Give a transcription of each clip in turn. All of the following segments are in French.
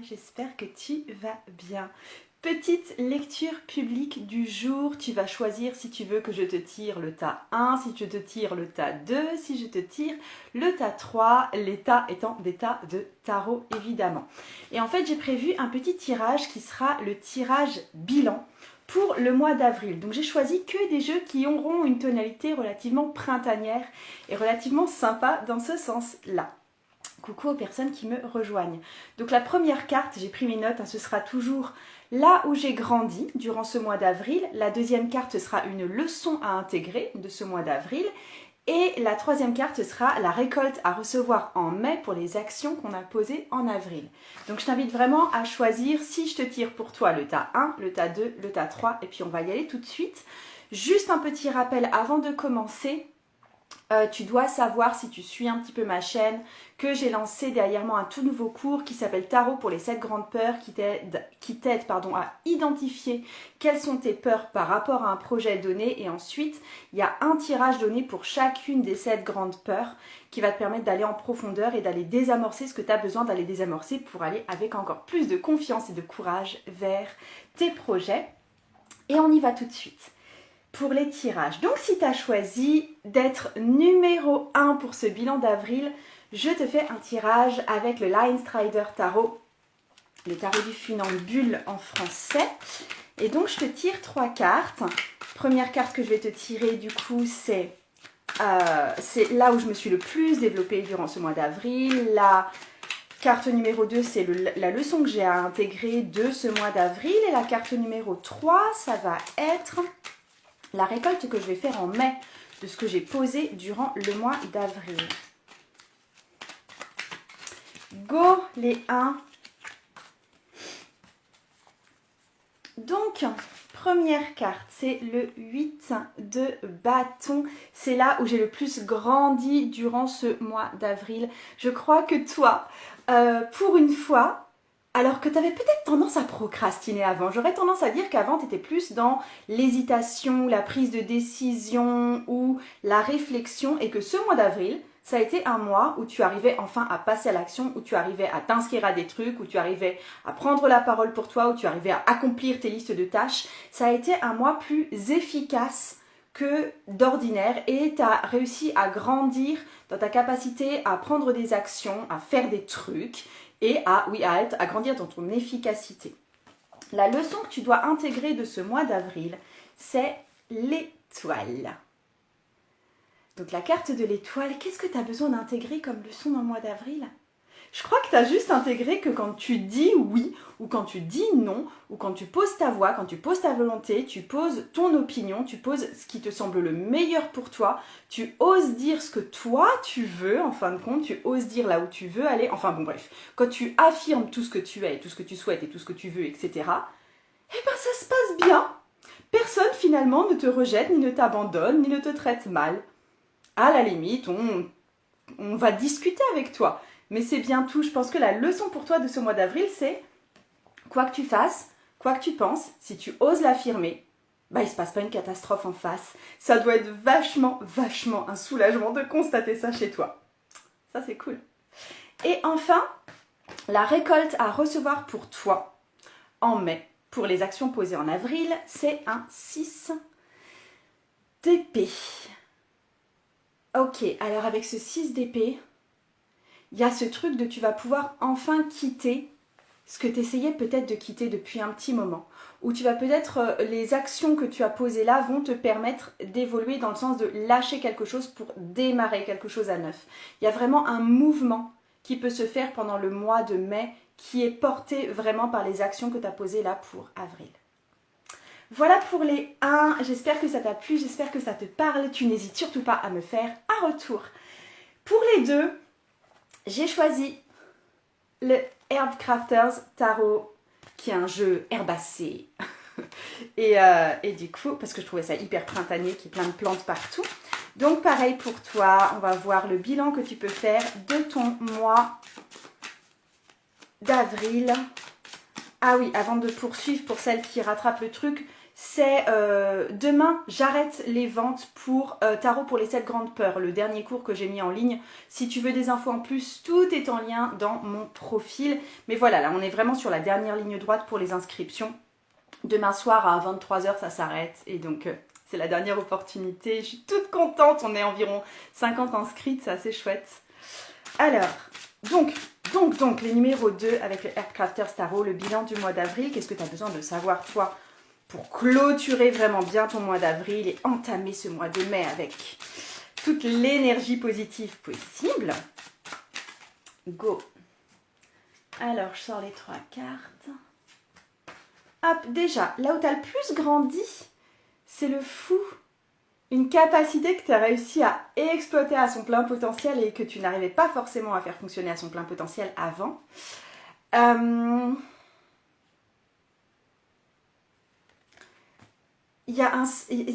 j'espère que tu vas bien. Petite lecture publique du jour, tu vas choisir si tu veux que je te tire le tas 1, si je te tire le tas 2, si je te tire le tas 3, les tas étant des tas de tarot évidemment. Et en fait j'ai prévu un petit tirage qui sera le tirage bilan pour le mois d'avril. Donc j'ai choisi que des jeux qui auront une tonalité relativement printanière et relativement sympa dans ce sens-là. Coucou aux personnes qui me rejoignent. Donc la première carte, j'ai pris mes notes, ce sera toujours là où j'ai grandi durant ce mois d'avril. La deuxième carte sera une leçon à intégrer de ce mois d'avril. Et la troisième carte sera la récolte à recevoir en mai pour les actions qu'on a posées en avril. Donc je t'invite vraiment à choisir si je te tire pour toi le tas 1, le tas 2, le tas 3 et puis on va y aller tout de suite. Juste un petit rappel avant de commencer. Tu dois savoir, si tu suis un petit peu ma chaîne, que j'ai lancé derrière moi un tout nouveau cours qui s'appelle Tarot pour les 7 grandes peurs, qui t'aide à identifier quelles sont tes peurs par rapport à un projet donné. Et ensuite, il y a un tirage donné pour chacune des 7 grandes peurs qui va te permettre d'aller en profondeur et d'aller désamorcer ce que tu as besoin d'aller désamorcer pour aller avec encore plus de confiance et de courage vers tes projets. Et on y va tout de suite. Pour les tirages. Donc si tu as choisi d'être numéro 1 pour ce bilan d'avril, je te fais un tirage avec le Lion Strider Tarot, le tarot du funambule en français. Et donc je te tire 3 cartes. Première carte que je vais te tirer du coup c'est là où je me suis le plus développée durant ce mois d'avril. La carte numéro 2 c'est la leçon que j'ai à intégrer de ce mois d'avril. Et la carte numéro 3 ça va être la récolte que je vais faire en mai de ce que j'ai posé durant le mois d'avril. Go les 1. Donc, première carte, c'est le 8 de bâton. C'est là où j'ai le plus grandi durant ce mois d'avril. Je crois que toi, pour une fois, alors que tu avais peut-être tendance à procrastiner avant. J'aurais tendance à dire qu'avant, tu étais plus dans l'hésitation, la prise de décision ou la réflexion et que ce mois d'avril, ça a été un mois où tu arrivais enfin à passer à l'action, où tu arrivais à t'inscrire à des trucs, où tu arrivais à prendre la parole pour toi, où tu arrivais à accomplir tes listes de tâches. Ça a été un mois plus efficace que d'ordinaire et tu as réussi à grandir dans ta capacité à prendre des actions, à faire des trucs et à grandir dans ton efficacité. La leçon que tu dois intégrer de ce mois d'avril, c'est l'étoile. Donc la carte de l'étoile, qu'est-ce que tu as besoin d'intégrer comme leçon dans le mois d'avril ? Je crois que tu as juste intégré que quand tu dis oui ou quand tu dis non ou quand tu poses ta voix, quand tu poses ta volonté, tu poses ton opinion, tu poses ce qui te semble le meilleur pour toi, tu oses dire ce que toi tu veux en fin de compte, tu oses dire là où tu veux aller, enfin bon bref, quand tu affirmes tout ce que tu es, tout ce que tu souhaites et tout ce que tu veux, etc., eh ben ça se passe bien. Personne finalement ne te rejette, ni ne t'abandonne, ni ne te traite mal. À la limite, on va discuter avec toi. Mais c'est bien tout. Je pense que la leçon pour toi de ce mois d'avril, c'est quoi que tu fasses, quoi que tu penses, si tu oses l'affirmer, il ne se passe pas une catastrophe en face. Ça doit être vachement un soulagement de constater ça chez toi. Ça, c'est cool. Et enfin, la récolte à recevoir pour toi en mai, pour les actions posées en avril, c'est un 6 d'épée. Ok, alors avec ce 6 d'épée, il y a ce truc de tu vas pouvoir enfin quitter ce que tu essayais peut-être de quitter depuis un petit moment. Ou tu vas peut-être, les actions que tu as posées là vont te permettre d'évoluer dans le sens de lâcher quelque chose pour démarrer quelque chose à neuf. Il y a vraiment un mouvement qui peut se faire pendant le mois de mai qui est porté vraiment par les actions que tu as posées là pour avril. Voilà pour les 1, j'espère que ça t'a plu, j'espère que ça te parle. Tu n'hésites surtout pas à me faire un retour. Pour les 2, j'ai choisi le Herb Crafters Tarot, qui est un jeu herbacé. et du coup, parce que je trouvais ça hyper printanier, qu'il y ait plein de plantes partout. Donc pareil pour toi, on va voir le bilan que tu peux faire de ton mois d'avril. Ah oui, avant de poursuivre, pour celles qui rattrapent le truc, c'est demain, j'arrête les ventes pour Tarot pour les 7 grandes peurs, le dernier cours que j'ai mis en ligne. Si tu veux des infos en plus, tout est en lien dans mon profil. Mais voilà, là, on est vraiment sur la dernière ligne droite pour les inscriptions. Demain soir à 23h, ça s'arrête. Et donc, c'est la dernière opportunité. Je suis toute contente. On est environ 50 inscrites, c'est assez chouette. Alors, donc, les numéros 2 avec le Heartcrafters Tarot, le bilan du mois d'avril. Qu'est-ce que tu as besoin de savoir, toi, pour clôturer vraiment bien ton mois d'avril et entamer ce mois de mai avec toute l'énergie positive possible? Go! Alors, je sors les 3 cartes. Hop, déjà, là où tu as le plus grandi, c'est le fou. Une capacité que tu as réussi à exploiter à son plein potentiel et que tu n'arrivais pas forcément à faire fonctionner à son plein potentiel avant. Il y a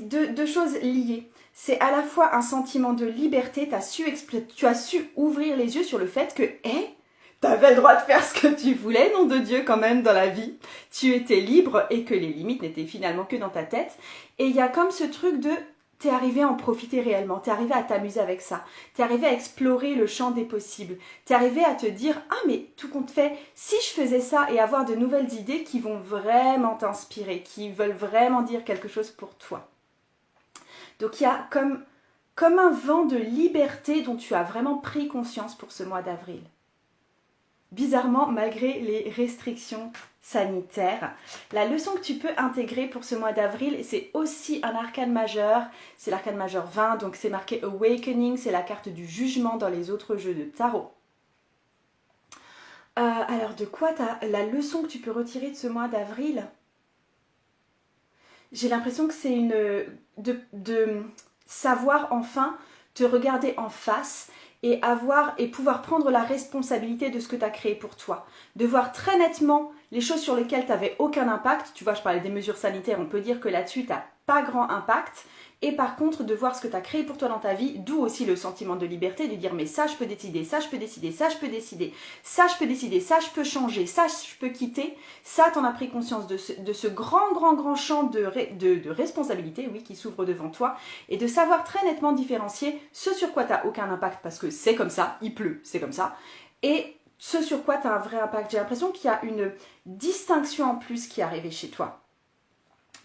deux choses liées. C'est à la fois un sentiment de liberté, tu as su ouvrir les yeux sur le fait que, tu avais le droit de faire ce que tu voulais, nom de Dieu, quand même, dans la vie. Tu étais libre et que les limites n'étaient finalement que dans ta tête. Et il y a comme ce truc de, t'es arrivé à en profiter réellement, t'es arrivé à t'amuser avec ça, t'es arrivé à explorer le champ des possibles, t'es arrivé à te dire, ah mais tout compte fait, si je faisais ça et avoir de nouvelles idées qui vont vraiment t'inspirer, qui veulent vraiment dire quelque chose pour toi. Donc il y a comme un vent de liberté dont tu as vraiment pris conscience pour ce mois d'avril. Bizarrement, malgré les restrictions sanitaires, la leçon que tu peux intégrer pour ce mois d'avril, c'est aussi un arcane majeur, c'est l'arcane majeur 20, donc c'est marqué Awakening, c'est la carte du jugement dans les autres jeux de tarot. Alors de quoi la leçon que tu peux retirer de ce mois d'avril? J'ai l'impression que c'est de savoir enfin te regarder en face et pouvoir prendre la responsabilité de ce que tu as créé pour toi. De voir très nettement les choses sur lesquelles tu n'avais aucun impact. Tu vois, je parlais des mesures sanitaires, on peut dire que là-dessus, tu n'as pas grand impact. Et par contre, de voir ce que tu as créé pour toi dans ta vie, d'où aussi le sentiment de liberté, de dire mais ça je peux décider, ça je peux décider, ça je peux décider, ça je peux décider, ça je peux changer, ça je peux quitter. Ça, tu en as pris conscience de ce grand champ de responsabilité, oui, qui s'ouvre devant toi, et de savoir très nettement différencier ce sur quoi tu n'as aucun impact parce que c'est comme ça, il pleut, c'est comme ça, et ce sur quoi tu as un vrai impact. J'ai l'impression qu'il y a une distinction en plus qui est arrivée chez toi.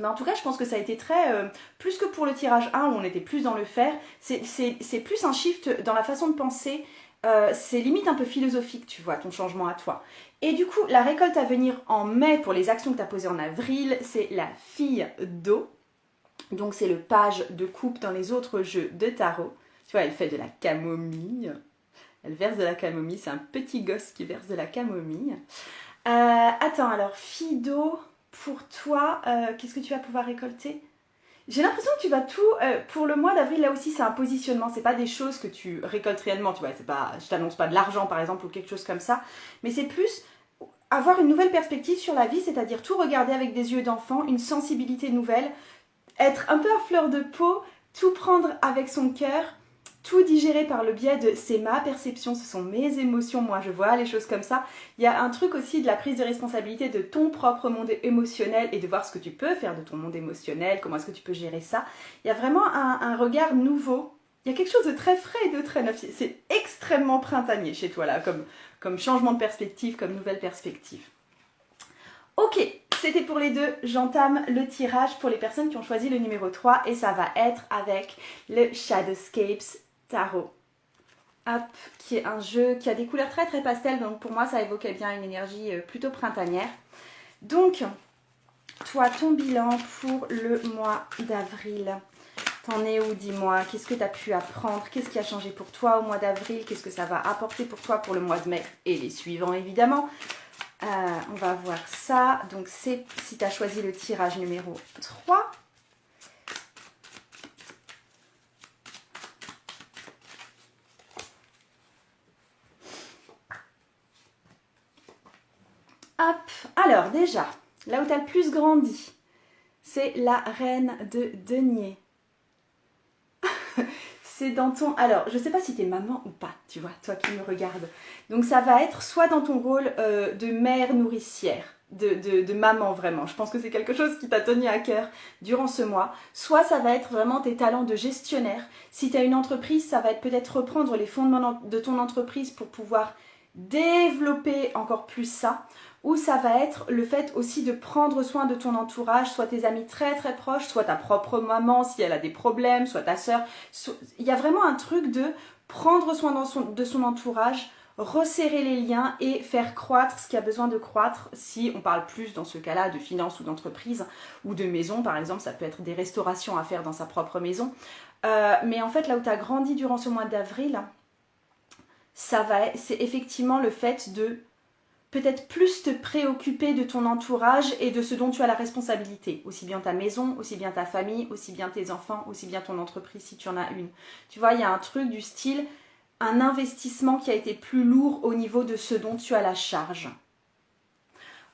Mais en tout cas, je pense que ça a été très... plus que pour le tirage 1 où on était plus dans le faire, c'est plus un shift dans la façon de penser. C'est limite un peu philosophique, tu vois, ton changement à toi. Et du coup, la récolte à venir en mai pour les actions que tu as posées en avril, c'est la fille d'eau. Donc c'est le page de coupe dans les autres jeux de tarot. Tu vois, elle fait de la camomille. Elle verse de la camomille, c'est un petit gosse qui verse de la camomille. Attends, alors, fille d'eau... Pour toi, qu'est-ce que tu vas pouvoir récolter? J'ai l'impression que tu vas tout... pour le mois d'avril, là aussi, c'est un positionnement. C'est pas des choses que tu récoltes réellement. Tu vois, c'est pas, je t'annonce pas de l'argent, par exemple, ou quelque chose comme ça. Mais c'est plus avoir une nouvelle perspective sur la vie, c'est-à-dire tout regarder avec des yeux d'enfant, une sensibilité nouvelle, être un peu à fleur de peau, tout prendre avec son cœur, tout digérer par le biais de c'est ma perception, ce sont mes émotions, moi je vois les choses comme ça. Il y a un truc aussi de la prise de responsabilité de ton propre monde émotionnel et de voir ce que tu peux faire de ton monde émotionnel, comment est-ce que tu peux gérer ça. Il y a vraiment un regard nouveau. Il y a quelque chose de très frais et de très neuf. C'est extrêmement printanier chez toi là, comme changement de perspective, comme nouvelle perspective. Ok, c'était pour les deux. J'entame le tirage pour les personnes qui ont choisi le numéro 3 et ça va être avec le Shadowscapes Tarot. Hop, qui est un jeu qui a des couleurs très très pastel, donc pour moi ça évoquait bien une énergie plutôt printanière. Donc, toi, ton bilan pour le mois d'avril, t'en es où, dis-moi? Qu'est-ce que tu as pu apprendre? Qu'est-ce qui a changé pour toi au mois d'avril? Qu'est-ce que ça va apporter pour toi pour le mois de mai et les suivants évidemment? On va voir ça. Donc c'est si tu as choisi le tirage numéro 3. Hop, alors déjà, là où tu as le plus grandi, c'est la reine de denier. C'est dans ton... Alors, je ne sais pas si tu es maman ou pas, tu vois, toi qui me regardes. Donc ça va être soit dans ton rôle de mère nourricière, de maman vraiment. Je pense que c'est quelque chose qui t'a tenu à cœur durant ce mois. Soit ça va être vraiment tes talents de gestionnaire. Si tu as une entreprise, ça va être peut-être reprendre les fondements de ton entreprise pour pouvoir développer encore plus ça. Ou ça va être le fait aussi de prendre soin de ton entourage, soit tes amis très très proches, soit ta propre maman si elle a des problèmes, soit ta soeur. Il y a vraiment un truc de prendre soin de son entourage, resserrer les liens et faire croître ce qui a besoin de croître. Si on parle plus dans ce cas-là de finances ou d'entreprise ou de maison, par exemple, ça peut être des restaurations à faire dans sa propre maison. Mais en fait, là où tu as grandi durant ce mois d'avril, c'est effectivement le fait de peut-être plus te préoccuper de ton entourage et de ce dont tu as la responsabilité. Aussi bien ta maison, aussi bien ta famille, aussi bien tes enfants, aussi bien ton entreprise si tu en as une. Tu vois, il y a un truc du style, un investissement qui a été plus lourd au niveau de ce dont tu as la charge.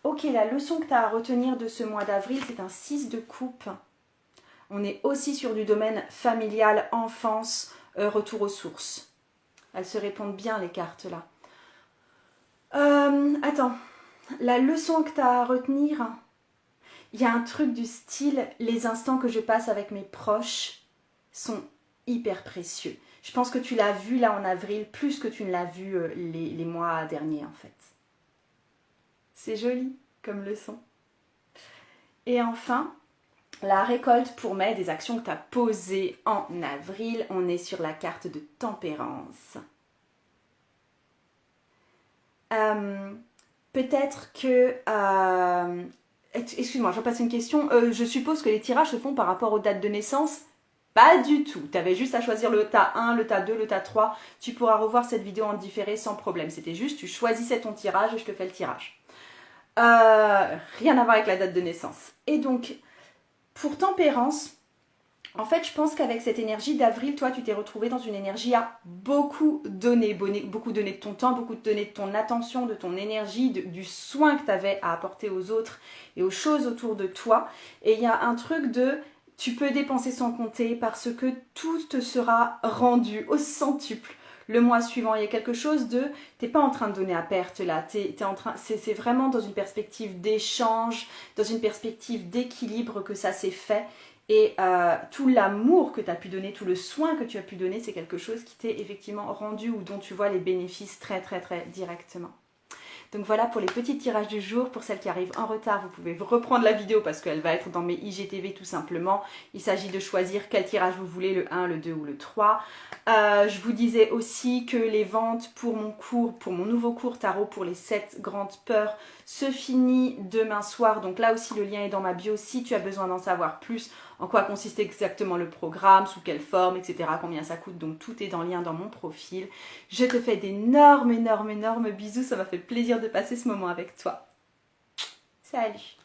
Ok, la leçon que tu as à retenir de ce mois d'avril, c'est un 6 de coupe. On est aussi sur du domaine familial, enfance, retour aux sources. Elles se répondent bien les cartes là. Attends, la leçon que tu as à retenir, il y a un truc du style, les instants que je passe avec mes proches sont hyper précieux. Je pense que tu l'as vu là en avril, plus que tu ne l'as vu les mois derniers en fait. C'est joli comme leçon. Et enfin, la récolte pour mai des actions que tu as posées en avril, on est sur la carte de tempérance. Peut-être que... excuse-moi, je repasse une question. Je suppose que les tirages se font par rapport aux dates de naissance. Pas du tout. Tu avais juste à choisir le tas 1, le tas 2, le tas 3. Tu pourras revoir cette vidéo en différé sans problème. C'était juste, tu choisissais ton tirage et je te fais le tirage. Rien à voir avec la date de naissance. Et donc, pour tempérance, en fait, je pense qu'avec cette énergie d'avril, toi, tu t'es retrouvé dans une énergie à beaucoup donner de ton temps, beaucoup donner de ton attention, de ton énergie, du soin que tu avais à apporter aux autres et aux choses autour de toi. Et il y a un truc de, tu peux dépenser sans compter parce que tout te sera rendu au centuple le mois suivant. Il y a quelque chose de, t'es pas en train de donner à perte là, c'est vraiment dans une perspective d'échange, dans une perspective d'équilibre que ça s'est fait. Et tout l'amour que tu as pu donner, tout le soin que tu as pu donner, c'est quelque chose qui t'est effectivement rendu ou dont tu vois les bénéfices très très très directement. Donc voilà pour les petits tirages du jour. Pour celles qui arrivent en retard, vous pouvez reprendre la vidéo parce qu'elle va être dans mes IGTV tout simplement. Il s'agit de choisir quel tirage vous voulez, le 1, le 2 ou le 3. Je vous disais aussi que les ventes pour mon nouveau cours tarot pour les 7 grandes peurs se finit demain soir. Donc là aussi le lien est dans ma bio si tu as besoin d'en savoir plus. En quoi consiste exactement le programme, sous quelle forme, etc. Combien ça coûte, donc tout est en lien dans mon profil. Je te fais d'énormes, énormes, énormes bisous, ça m'a fait plaisir de passer ce moment avec toi. Salut!